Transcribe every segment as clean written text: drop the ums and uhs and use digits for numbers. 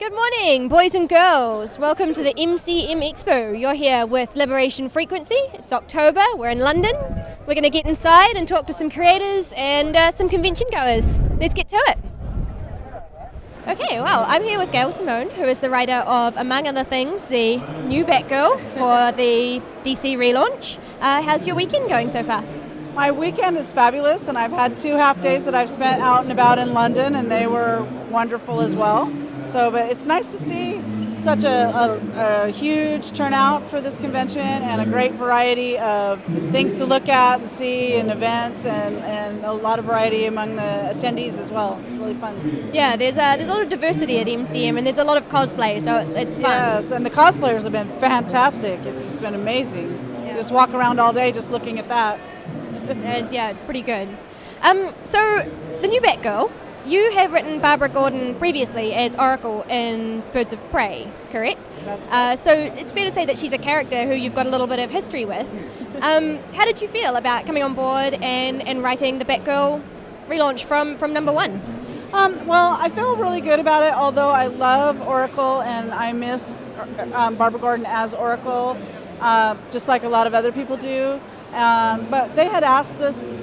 Good morning, boys and girls. Welcome to the MCM Expo. You're here with Liberation Frequency. It's October, we're in London. We're going to get inside and talk to some creators and some convention goers. Let's get to it. Okay, well, I'm here with Gail Simone, who is the writer of, among other things, the new Batgirl for the DC relaunch. How's your weekend going so far? My weekend is fabulous, and I've had 2 half days that I've spent out and about in London, and they were wonderful as well. But it's nice to see such a huge turnout for this convention and a great variety of things to look at and see and events and a lot of variety among the attendees as well. It's really fun. Yeah, there's a lot of diversity at MCM and there's a lot of cosplay, so it's fun. Yes, and the cosplayers have been fantastic. It's just been amazing. Yeah. Just walk around all day just looking at that. Yeah, it's pretty good. So, the new Batgirl, you have written Barbara Gordon previously as Oracle in Birds of Prey, correct? That's correct. So it's fair to say that she's a character who you've got a little bit of history with. How did you feel about coming on board and writing the Batgirl relaunch from number one? Well, I feel really good about it, although I love Oracle and I miss Barbara Gordon as Oracle, just like a lot of other people do. But they had asked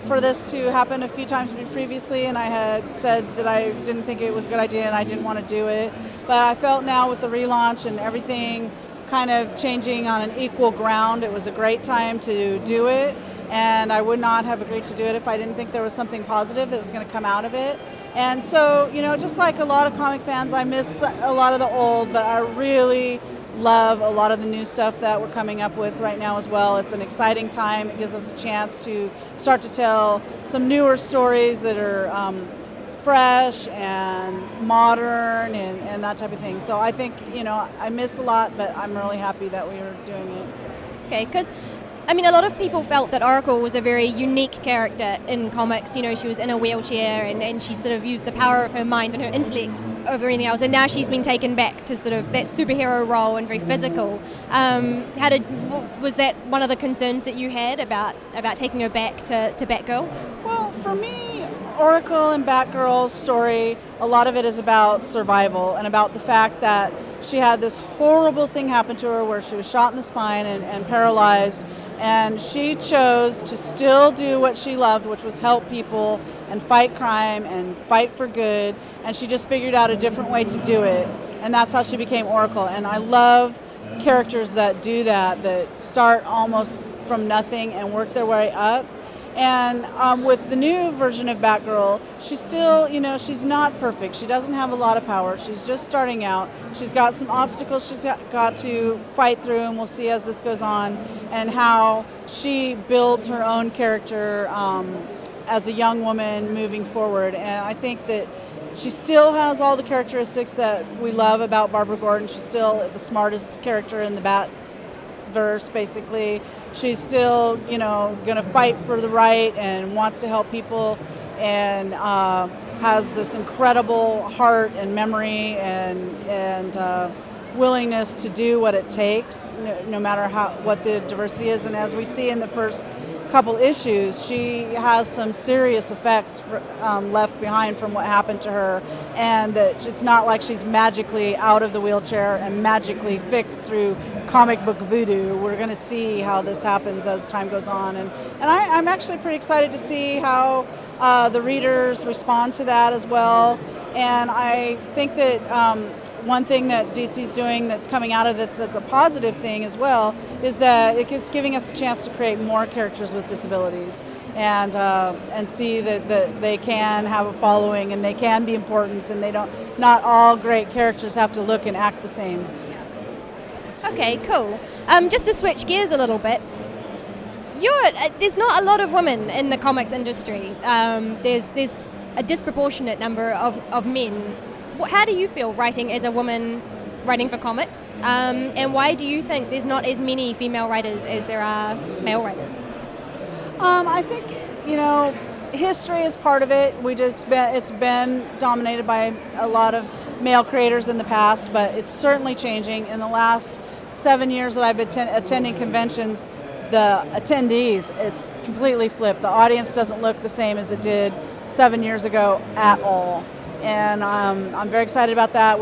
for this to happen a few times previously, and I had said that I didn't think it was a good idea and I didn't want to do it. But I felt now with the relaunch and everything kind of changing on an equal ground, it was a great time to do it, and I would not have agreed to do it if I didn't think there was something positive that was going to come out of it. And so, just like a lot of comic fans, I miss a lot of the old, but I really love a lot of the new stuff that we're coming up with right now as well. It's an exciting time. It gives us a chance to start to tell some newer stories that are fresh and modern and that type of thing. So I think, I miss a lot, but I'm really happy that we are doing it. Okay, because a lot of people felt that Oracle was a very unique character in comics. She was in a wheelchair and she sort of used the power of her mind and her intellect over anything else. And now she's been taken back to sort of that superhero role and very physical. Was that one of the concerns that you had about taking her back to Batgirl? Well, for me, Oracle and Batgirl's story, a lot of it is about survival and about the fact that she had this horrible thing happen to her where she was shot in the spine and paralyzed. And she chose to still do what she loved, which was help people and fight crime and fight for good. And she just figured out a different way to do it. And that's how she became Oracle. And I love characters that do that start almost from nothing and work their way up. And with the new version of Batgirl, she's still, she's not perfect. She doesn't have a lot of power. She's just starting out. She's got some obstacles she's got to fight through, and we'll see as this goes on, and how she builds her own character as a young woman moving forward. And I think that she still has all the characteristics that we love about Barbara Gordon. She's still the smartest character in the Batverse, basically. She's still, going to fight for the right and wants to help people and has this incredible heart and memory and willingness to do what it takes, no matter what the diversity is. And as we see in the first couple issues, she has some serious effects left behind from what happened to her, and that it's not like she's magically out of the wheelchair and magically fixed through comic book voodoo. We're going to see how this happens as time goes on, and I'm actually pretty excited to see how the readers respond to that as well. And I think that one thing that DC's doing that's coming out of this that's a positive thing as well is that it's giving us a chance to create more characters with disabilities and see that they can have a following and they can be important, and not all great characters have to look and act the same. Okay, cool. Just to switch gears a little bit, there's not a lot of women in the comics industry. There's a disproportionate number of men. How do you feel writing as a woman, writing for comics? And why do you think there's not as many female writers as there are male writers? I think, history is part of it. It's been dominated by a lot of male creators in the past, but it's certainly changing. In the last 7 years that I've been attending conventions, the attendees, it's completely flipped. The audience doesn't look the same as it did 7 years ago at all. And I'm very excited about that.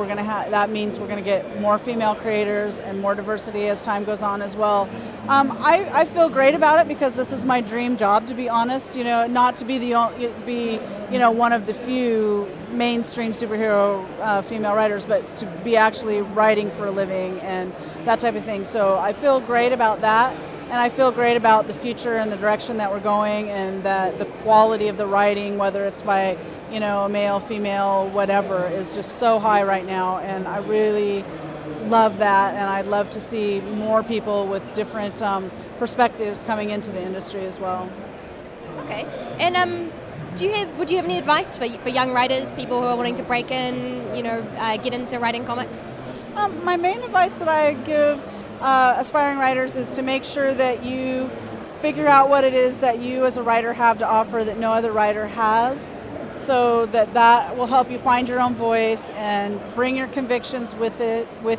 That means we're going to get more female creators and more diversity as time goes on as well. I feel great about it because this is my dream job, to be honest. Not to be one of the few mainstream superhero female writers, but to be actually writing for a living and that type of thing. So I feel great about that, and I feel great about the future and the direction that we're going, and that the quality of the writing, whether it's by a male, female, whatever, is just so high right now, and I really love that, and I'd love to see more people with different perspectives coming into the industry as well. Okay, and would you have any advice for young writers, people who are wanting to break in, get into writing comics? My main advice that I give aspiring writers is to make sure that you figure out what it is that you as a writer have to offer that no other writer has, so that will help you find your own voice and bring your convictions with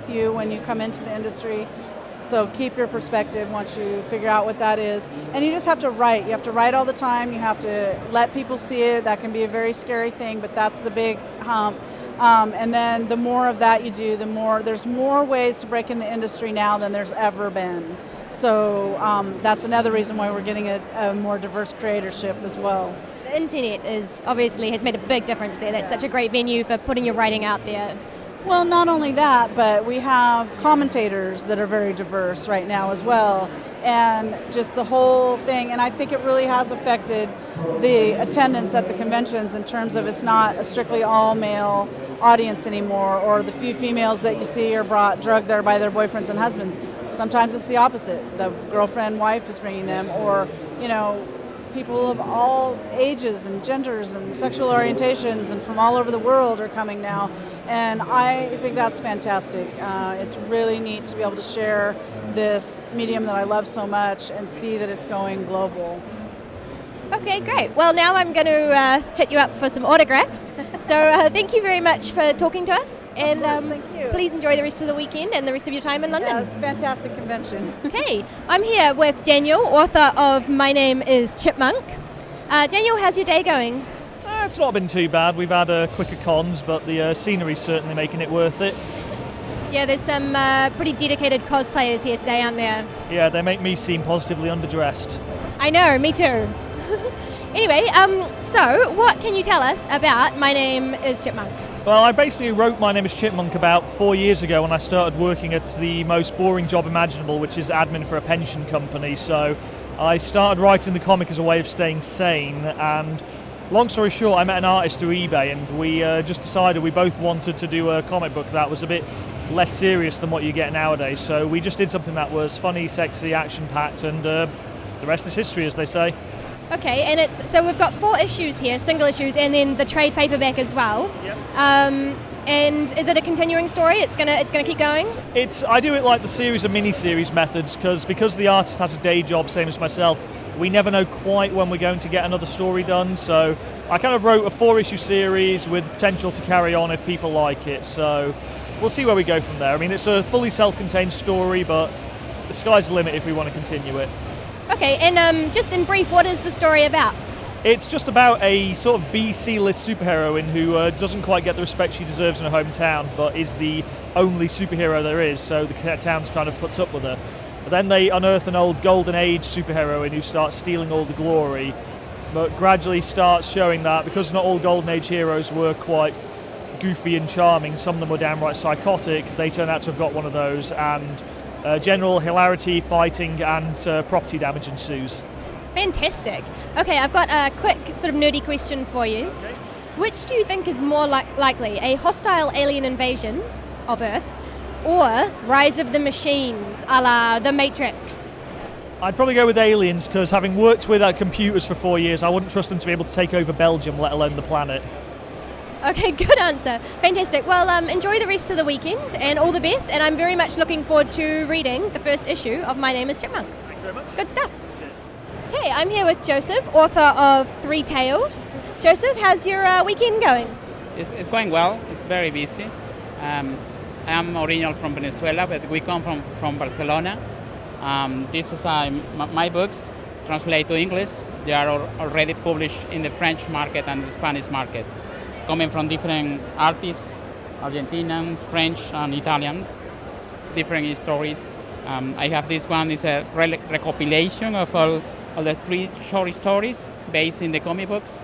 you when you come into the industry. So keep your perspective once you figure out what that is. And you just have to write. You have to write all the time. You have to let people see it. That can be a very scary thing, but that's the big hump. And then the more of that you do, there's more ways to break in the industry now than there's ever been. So that's another reason why we're getting a more diverse creatorship as well. The internet has made a big difference there. That's such a great venue for putting your writing out there. Well, not only that, but we have commentators that are very diverse right now as well, and just the whole thing. And I think it really has affected the attendance at the conventions in terms of it's not a strictly all-male audience anymore, or the few females that you see are drugged there by their boyfriends and husbands. Sometimes it's the opposite. The girlfriend, wife is bringing them, or, people of all ages and genders and sexual orientations and from all over the world are coming now, and I think that's fantastic. It's really neat to be able to share this medium that I love so much and see that it's going global. Okay, great. Well, now I'm going to hit you up for some autographs. So thank you very much for talking to us. And thank you. Please enjoy the rest of the weekend and the rest of your time in London. Yeah, it's a fantastic convention. Okay, I'm here with Daniel, author of My Name is Chipmunk. Daniel, how's your day going? It's not been too bad. We've had quicker cons, but the scenery's certainly making it worth it. Yeah, there's some pretty dedicated cosplayers here today, aren't there? Yeah, they make me seem positively underdressed. I know, me too. Anyway, so what can you tell us about My Name is Chipmunk? Well, I basically wrote My Name is Chipmunk about 4 years ago when I started working at the most boring job imaginable, which is admin for a pension company. So I started writing the comic as a way of staying sane, and long story short, I met an artist through eBay, and we just decided we both wanted to do a comic book that was a bit less serious than what you get nowadays. So we just did something that was funny, sexy, action-packed, and the rest is history, as they say. Okay, and so we've got 4 issues here, single issues, and then the trade paperback as well. Yep. And is it a continuing story? It's gonna keep going? I do it like the series of mini-series methods, because the artist has a day job, same as myself. We never know quite when we're going to get another story done, so I kind of wrote a 4-issue series with potential to carry on if people like it. So we'll see where we go from there. I mean, it's a fully self-contained story, but the sky's the limit if we want to continue it. Okay, and just in brief, what is the story about? It's just about a sort of B-C-list superheroine who doesn't quite get the respect she deserves in her hometown, but is the only superhero there is, so the town's kind of puts up with her. But then they unearth an old Golden Age superheroine who starts stealing all the glory, but gradually starts showing that because not all Golden Age heroes were quite goofy and charming, some of them were downright psychotic, they turn out to have got one of those, and general hilarity, fighting, and property damage ensues. Fantastic. Okay, I've got a quick sort of nerdy question for you. Okay. Which do you think is more likely, a hostile alien invasion of Earth or Rise of the Machines, a la The Matrix? I'd probably go with aliens, because having worked with computers for 4 years, I wouldn't trust them to be able to take over Belgium, let alone the planet. Okay, good answer. Fantastic. Well, enjoy the rest of the weekend and all the best, and I'm very much looking forward to reading the first issue of My Name is Chipmunk. Thank you very much. Good stuff. Cheers. Okay, I'm here with Joseph, author of 3 Tales. Joseph, how's your weekend going? It's going well. It's very busy. I'm original from Venezuela, but we come from Barcelona. This is my books translate to English. They are already published in the French market and the Spanish market. coming from different artists, Argentinians, French, and Italians, different stories. I have this one, is a recompilation of all the 3 short stories based in the comic books.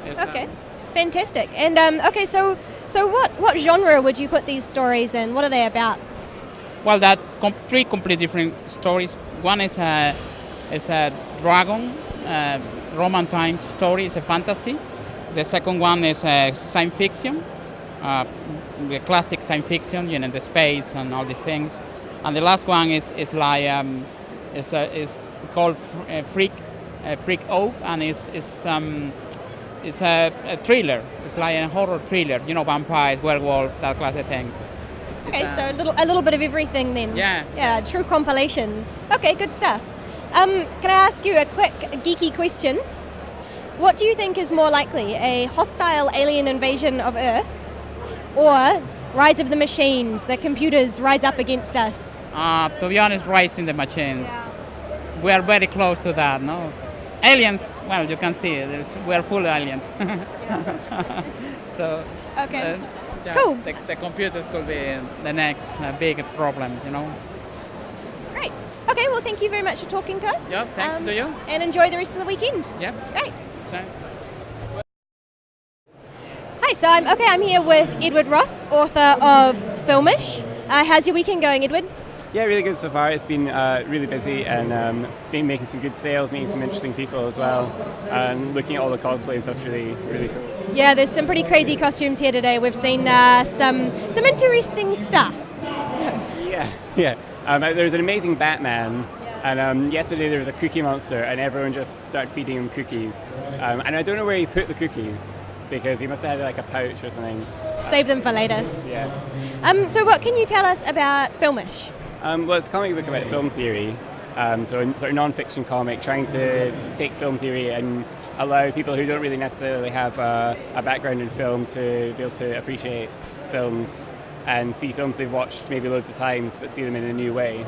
Okay, fantastic. And okay, so what genre would you put these stories in? What are they about? Well, that 3 completely different stories. One is a dragon, Roman times story, it's a fantasy. The second one is science fiction, the classic science fiction, the space and all these things. And the last one is like is called Freak O, and it's a thriller. It's like a horror thriller, vampires, werewolf, that class of things. Okay, so a little bit of everything then. Yeah, true compilation. Okay, good stuff. Can I ask you a quick geeky question? What do you think is more likely, a hostile alien invasion of Earth, or rise of the machines, the computers rise up against us? To be honest, rising the machines. Yeah. We are very close to that, no? Aliens, well, you can see, we are full of aliens. So, okay. Cool. The computers could be the next big problem, Great. Okay, well, thank you very much for talking to us. Yeah, thanks to you. And enjoy the rest of the weekend. Yeah. Great. Thanks. Hi, so I'm here with Edward Ross, author of Filmish. How's your weekend going, Edward? Yeah, really good so far. It's been really busy and been making some good sales, meeting some interesting people as well, and looking at all the cosplay stuff's really cool. Yeah, there's some pretty crazy costumes here today. We've seen some interesting stuff. Yeah. There's an amazing Batman, and yesterday there was a cookie monster, and everyone just started feeding him cookies. And I don't know where he put the cookies, because he must have had like a pouch or something. Save them for later. Yeah. So what can you tell us about Filmish? Well, it's a comic book about film theory, so a sort of non-fiction comic trying to take film theory and allow people who don't really necessarily have a background in film to be able to appreciate films and see films they've watched maybe loads of times, but see them in a new way.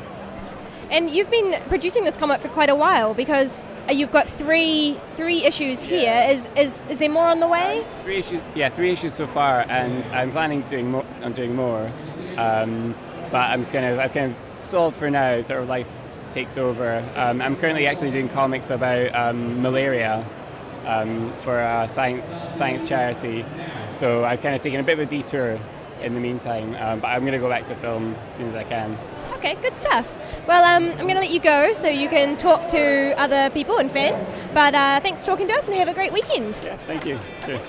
And you've been producing this comic for quite a while, because you've got three issues here. Yeah. Is there more on the way? 3 issues. Yeah, 3 issues so far, and I'm planning on doing more. But I've kind of stalled for now. Sort of life takes over. I'm currently actually doing comics about malaria for a science charity. So I've kind of taken a bit of a detour in the meantime, but I'm going to go back to film as soon as I can. Okay, good stuff. Well, I'm going to let you go so you can talk to other people and fans. But thanks for talking to us, and have a great weekend. Yeah, thank you. Cheers.